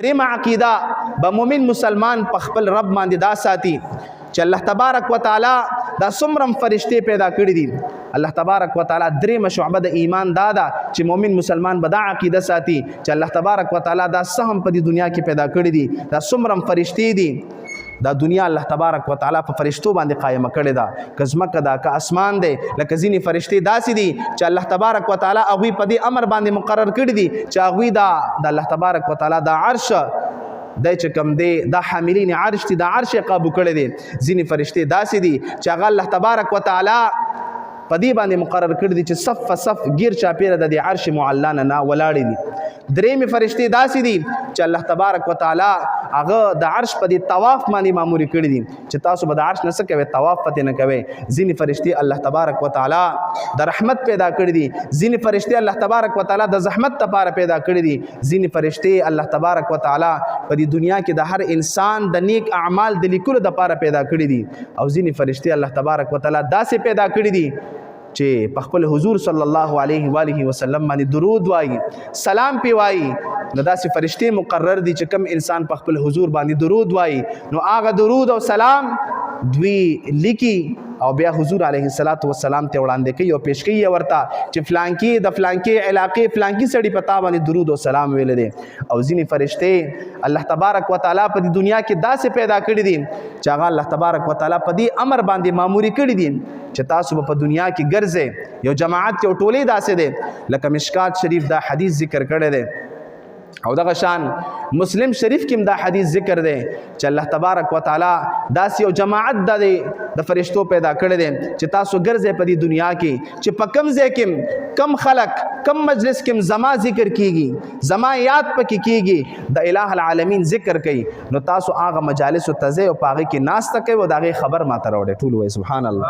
درېمه عقیده به مؤمن مسلمان په خپل رب باندې دا ساتي چې الله تبارک وتعالی دا څومره فرشتې پیدا کړي دي. الله تبارک وتعالی درېمه شعبه د ایمان دا ده چې مؤمن مسلمان به دا عقیده ساتي چې الله تبارک وتعالی دا څه هم په دې دنیا کې پیدا کړي دي، دا څومره فرشتې دي، دا دنیا الله تبارک وتعالی په فرشتو باندې قائمه کړې ده، که ځمکه ده که اسمان دی. لکه ځینې فرشتې داسې دي چې الله تبارک وتعالی هغوی په دې امر باندې مقرر کړي دي چې هغوی د الله تبارک وتعالی د عرش دی چې کوم دی دا حاملین عرش دي، دا عرش یې قابو کړی دی. ځینې فرشتې داسې دي چې هغه الله تبارک وتعالی په دې باندې مقرر کړي دي چې صف ګیر چاپیره د دې عرش معلا نه ولاړې دي. درېمې فرشتې داسې دي چې الله تبارک وتعالی هغه د عرش په دې طواف باندې ماموري کړي دي چې تاسو به د عرش نه څه کوئ، طواف پتې نه کوئ. ځینې فرشتې الله تبارک وتعالی د رحمت پیدا کړي دي، ځینې فرشتې الله تبارک وتعالی د زحمت لپاره پیدا کړي دي، ځینې فرشتې الله تبارک وتعالی په دې دنیا کې د هر انسان د نیک اعمال د لیکلو لپاره پیدا کړي دي، او ځینې فرشتې الله تبارک وتعالی داسې پیدا کړي دي چې په خپل حضور صلی الله علیه و آله وسلم باندې درود وایي، سلام پی وایي. نو داسې فرشتې مقرر دي چې کم انسان په خپل حضور باندې درود وایي نو هغه درود او سلام دوی لیکي او بیا حضور علیه السلام ته وړاندې کوي او پیش کوي ورته چې فلانکي د فلانکي علاقې فلانکي سړي په تا باندې درود او سلام ویل دي. او ځینې فرشتې الله تبارک وتعالی په دې دنیا کې داسې پیدا کړي دي چې هغه الله تبارک وتعالی په دې امر باندې ماموري کړي دي چې تاسو په دنیا کې ګرځئ. یو جماعت یو ټولې داسې دی لکه مشکات شریف دا حدیث ذکر کړی دی او دغه شان مسلم شریف کې دا حدیث ذکر دی چې الله تبارک وتعالی داسې یو جماعت د فرشتو پیدا کړی دی چې تاسو ګرځئ په دې دنیا کې چې په کم ځای کې کم خلق کم مجلس کې زما ذکر کیږي، زما یاد پکې کیږي، د الٰه العالمین ذکر کوي، نو تاسو هغه مجالس ته ځئ او په هغې کې ناسته کوئ او د هغې خبر ماته راوړئ. ټول وایي سبحان الله.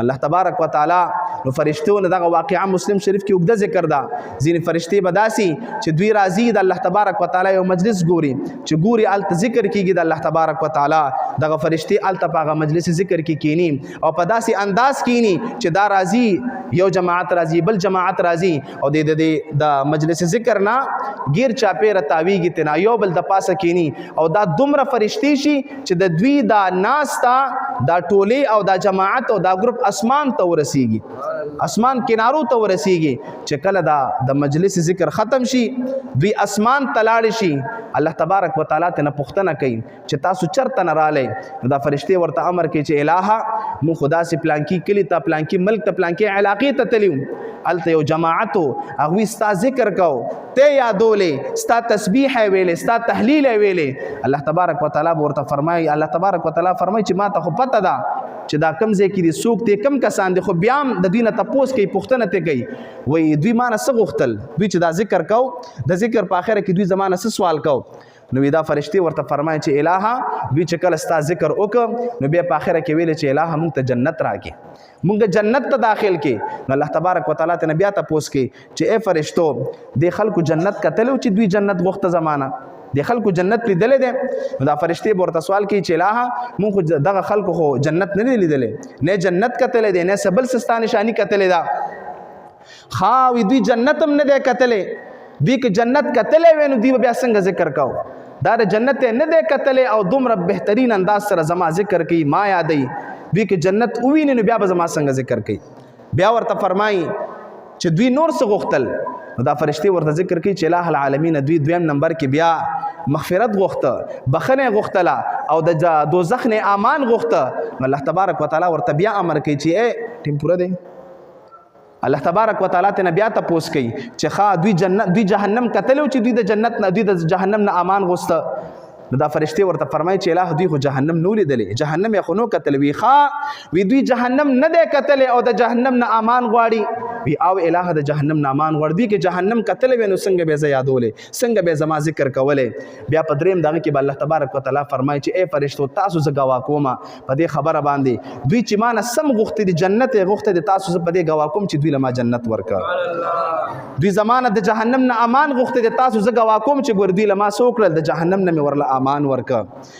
الله تبارک وتعالی نو فرشتو نه دغه واقعه مسلم شریف کې اوږده ذکر ده. ځینې فرشتې به داسې چې دوی راځي د الله تبارک وتعالی یو مجلس ګوري چې ګوري هلته ذکر کیږي د الله تبارک وتعالی، دغه فرشتې هلته په هغه مجلس ذکر کې کینی او په داسې انداز کینی چې دا راځي یو جماعت راځي بل جماعت راځي او د مجلس ذکر نه غیر چاپیره تاویږي تینا یو بل د پاسه کینی او دا دومره فرشتې شي چې د دوی دا ناستا دا ټولې او دا جماعت او دا ګروپ اسمان ته ورسیږي، اسمان کنارو ته ورسیږي چې کله د مجلس ذکر ختم شي دوی اسمان ته لاړ شي. الله تبارک وتعالی ته نه پوښتنه کوي چې تاسو چرته نه رالی، نو دا فرشتې ورته امر کوي چې الٰه مونږ خو داسې پلانکي کلي ته پلانکي ملک ته پلانکي علاقې ته تللي وو، هلته یو جماعت و هغوی ستا ذکر کو ته یادولې، ستا تسبیح یې ویلې، ستا تحلیل یې ویلې. الله تبارک وتعالی به ورته فرمایي، الله تبارک وتعالی فرمایي چې ما ته خو پته ده چې دا کم ځای کې دي څوک دی کم کسان دي، خو بیا هم د دوی نه تپوس کوي پوښتنه ترې کوي وایي دوی ما نه څه غوښتل، دوی چې دا ذکر کو د ذکر په اخره کې دوی زما نه څه سوال کو. نو دا فرشتې ورته فرمایي چې الٰه دوی چې کله ستا ذکر وکړه نو بیا په اخره کې ویلې چې الٰه موږ ته جنت راکړي، موږ جنت ته داخل کې. نو الله تبارک وتعالی ته بیا تپوس کوي چې ای فرشتو د خلکو جنت کتلو چې دوی جنت غوښته زمانه د خلکو جنت لیدلې ده؟ نو دا فرشتې به ورته سوال کوي چې الٰه موږ دغه خلکو خو جنت نه دی لیدلې، نه جنت کتلې دی نه څه بل څه ستا نشاني کتلې ده. خاوي دوی جنت هم نه دی کتلې، دوی که جنت کتلې وی نو دوی بیا څنګه ذکر کو؟ دا د جنت نه دی کتلې او دومره بهترین انداز سره زما ذکر کوي ما یادوي، دوی که جنت وویني نو بیا به زما څنګه ذکر کوي. بیا ورته فرمایي چې دوی نور څه غوښتل؟ نو دا فرشتې ورته ذکر کوي چې الٰه العالمین دوی دویم نمبر کې بیا مغفرت غوښته، بخنه غوښتله او د دوزخ نه امان غوښته. نو الله تبارک وتعالی ورته بیا امر کوي چې ای ټیم پوره دی. الله تبارک وتعالی ته بیا تپوس کوي چې دوی جهنم کتلو چې دوی د جنت نه دوی د جهنم نه امان غوښته. نو دا فرشتې ورته فرمایي چې الٰه دوی خو جهنم نو لیدلې، جهنم یې خو نو کتلې وي دوی جهنم نه دی کتلې او د جهنم نه امان غواړي وي او الٰه د جهنم نه امان غواړي. دوی که جهنم کتلې وي نو څنګه به زه یادولې، څنګه به زما ذکر کولې. بیا په درېیم دغه کې به الله تبارک وتعالی فرمایي چې ای فرشتو تاسو زه ګواه کوم په دې خبره باندې دوی چې ما نه سم غوښتې دي جنت یې غوښتې دي، تاسو زه په دې ګواه کوم چې دوی له ما جنت ورکړه. دوی زمانه د جهنم نه امان غوښتې دي، تاسو زه ګواه کوم چې ګور دوی له ما څه وکړل، د جهنم نه مې ورله امان ورکه.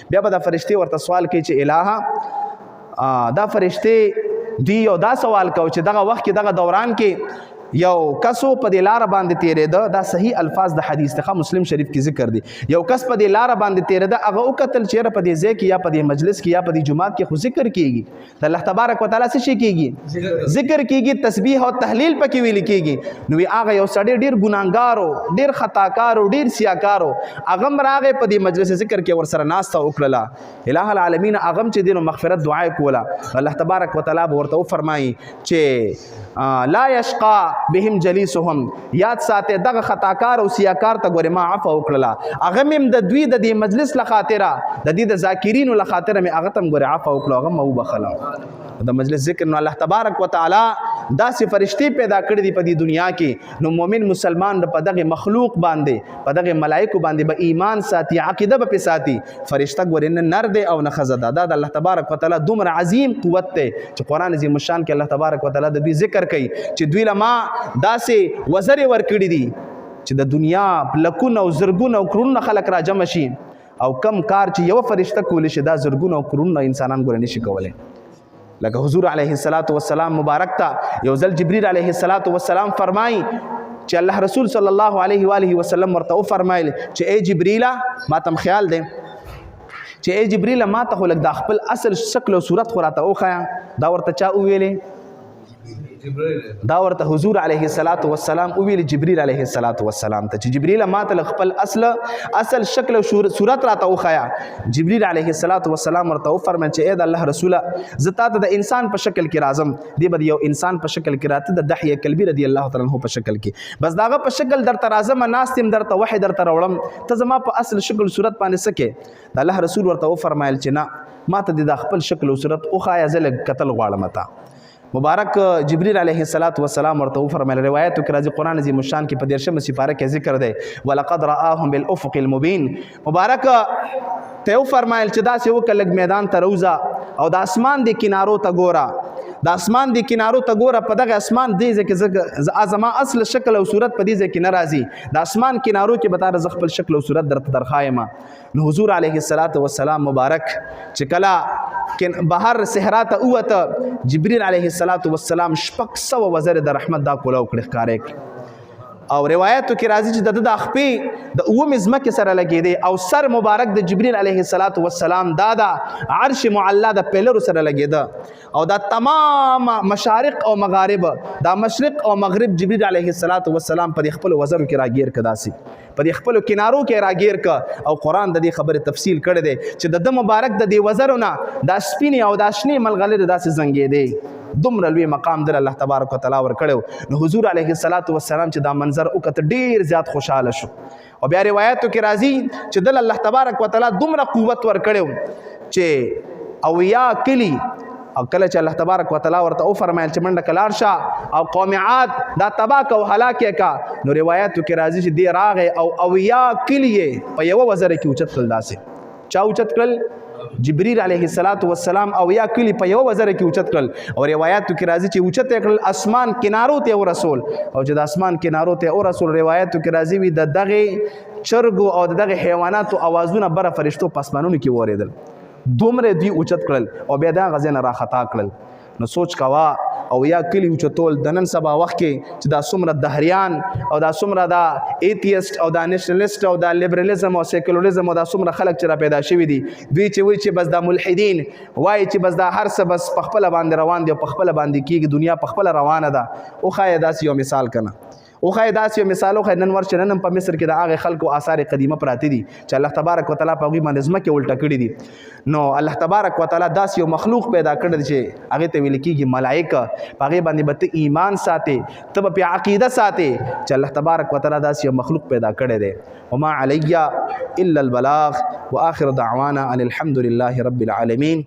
بیا به دا فرشتې ورته سوال کوي چې الٰه دا فرشتې دوی یو دا سوال کو چې دغه وخت کې دغه دوران کې یو کسو په دې لار باندې تیرېده، دا صحیح الفاظ د حدیث ته مسلم شریف کې ذکر دي. یو کس په دې لار باندې تیرېده، هغه وکتل چې په دې ځای کې یا په دې مجلس کې یا په دې جماعت کې خو ذکر کیږي د الله تبارک وتعالى څه شي کیږي؟ ذکر کیږي، تسبیح او تحلیل پکې ویل کیږي. نو هغه یو سړی ډیر ګناهګارو، ډیر خطاکارو، ډیر سیاکارو، هغه راغی په دې مجلس ذکر کې ورسره ناسته وکړله. الہ العالمین هغه چې دینو مغفرت دعا کوله، الله تبارک وتعالى ورته فرمایي چې لا یشقا بهم جلیسهم، یاد ساته دغه خطاکار او سیاکار ته ګوره ما عفو وکړه، هغه مم د دوی د دې مجلس لخاطره، د دې د ذاکرینو لخاطره مې هغه تم ګوره عفو وکړه، هغه مو بخله د مجلس ذکر. نو الله تبارک وتعالى داسې فرشتي پیدا کړې دي په دې دنیا کې. نو مؤمن مسلمان په دغه مخلوق باندې، په دغه ملائکه باندې به ایمان ساتي، عقیده به ساتي. فرشته ګوره نه نر دی او نه ښځه ده، دا د الله تبارک وتعالى دومره عظیم قوت دی چې قرآن عظیم الشان کې الله تبارک وتعالى د دوی ذکر کوي چې دوی له ما داسې وزرې ورکړي دي چې د دنیا لکونه او زرګونه او کرونه خلک را جمع شي، او کم کار چې یو فرشته کولی شي دا زرګونه او کرونه انسانان ګوره نشي کولی. لکه حضور علیه السلام مبارک ته یو ځل جبرئیل علیه السلام فرمایي چې الله رسول صلی الله علیه و آله وسلم ورته فرمایل چې ای جبرئیل، ما تم خیال دی چې ای جبرئیل ما ته خو لږ د خپل اصل شکل او صورت خو راته وښیه. دا ورته چا وویلې؟ دا ورته حضور علیه السلام وویل جبرئیل علیه السلام ته چې جبرئیل ما ته خپل اصل شکل او صورت راته وښیه. جبرئیل علیه السلام ورته وفرمایل چې اے د الله رسوله، زه تا ته د انسان په شکل کې راځم، دی به یو انسان په شکل کې راته د دحیه کلبی رضی الله تعالی عنہ په شکل کې، بس داغه په شکل درته راځم، ناستم درته وحی درته راوړم، ته زما په اصل شکل صورت باندې سکه. د الله رسول ورته وفرمایل چې نه، ما ته د خپل شکل او صورت وښایه، زه لږ قتل غواړم ته. مبارک جبرئیل علیه السلام ورته فرمایل، روایتو کې راځي قرآن عظیم الشان کې په 13 سپاره کې ذکر دی ولقد رآهم بالافق المبین. مبارک ته فرمایل چې داسې وکړه لږ میدان ته روزه او د اسمان د کنارو ته ګوره، د اسمان د کنارو ته ګوره، په دغه اسمان دې ځای کې زما اصل شکل او صورت په دې ځای کې نه راځي، د اسمان کنارو کې به تا خپل شکل او صورت درته درخوایم. نو حضور علیه السلام مبارک چې کله بهر صحرا ته ووته، جبرئیل علیه السلام 600 وزر د رحمت دا کوله وکړي ښکارې. او روایتو کې راځي چې د خپې د اوم ځمکې سره لګېدی او سر مبارک د جبرئیل علیه السلام دا د عرش معلا د پیلرو سره لګېده، او دا تمام مشارق او مغارب، دا مشرق او مغرب جبرئیل علیه السلام په خپل وزرو کې راګیر کړه، داسې په خپل کنارو کې راګیر کړه. او قرآن د دې خبره تفصیل کړی دی چې د مبارک د دې وزرو نه دا سپینې او دا شنې ملغلرې داسې زنګېدې، دومره لوی مقام در الله تبارک وتعالی ورکړو. نو حضور علیه السلام چې دا منظر وکړ ډیر زیات خوشاله شو. او بیا روایتو کې راځي چې دل الله تبارک وتعالی دومره قوت ورکړو چې او یا کلی، او کله چې الله تبارک وتعالی ورته او فرمایل چې منډه کلار شه او قوم عاد دا تباک او هلاک کا. نو روایتو کې راځي چې دی راغې او یا کلی په یو وزر کې اوچت کړل. داسې چا اوچت کړل؟ جبرئیل علیه السلام او یا کلی په یو وزر کې اوچت کړل. او روایتو کې راځي چې اوچت کړل اسمان کنارو ته ورسول، او چې د اسمان کنارو ته ورسول روایتو کې راځي وي د دغه چرګو او دغه حیواناتو اوازونه بره فرشتو په اسمانونو کې وریدل، دومره دوی اوچت کړل او بیا دا غزه نه را خطا کړل. نو سوچ کوا او یا کلی اوچتول د نن سبا وخت کې چې دا څومره دهریان او دا څومره دا ایتیست او دا نیشنلیست او دا لیبرالزم او سیکولریزم او دا څومره خلک چې را پیدا شوي دي، دوی چې وایي چې بس دا ملحدین وایي چې بس دا هر څه بس په خپله باندې روان دي او په خپله باندې کېږي، دنیا په خپله روانه ده. وښایه داسې یو مثال کنه، وښایه داسې یو مثال وښایه نن ورشه نن هم په مصر کې د هغې خلکو آثار قدیمه پراته دي چې الله تبارک وتعالی په هغوی باندې ځمکې الټه کړي دي. نو الله تبارک وتعالی داسې یو مخلوق پیدا کړی دی چې هغې ته ویل کېږي ملایکه، په هغې باندې به ته ایمان ساتې، ته به پرې عقیده ساتې چې الله تبارک وتعالی داسې یو مخلوق پیدا کړی دی. وما علی الا البلاغ واخر دعوانا ان الحمد لله رب العالمین.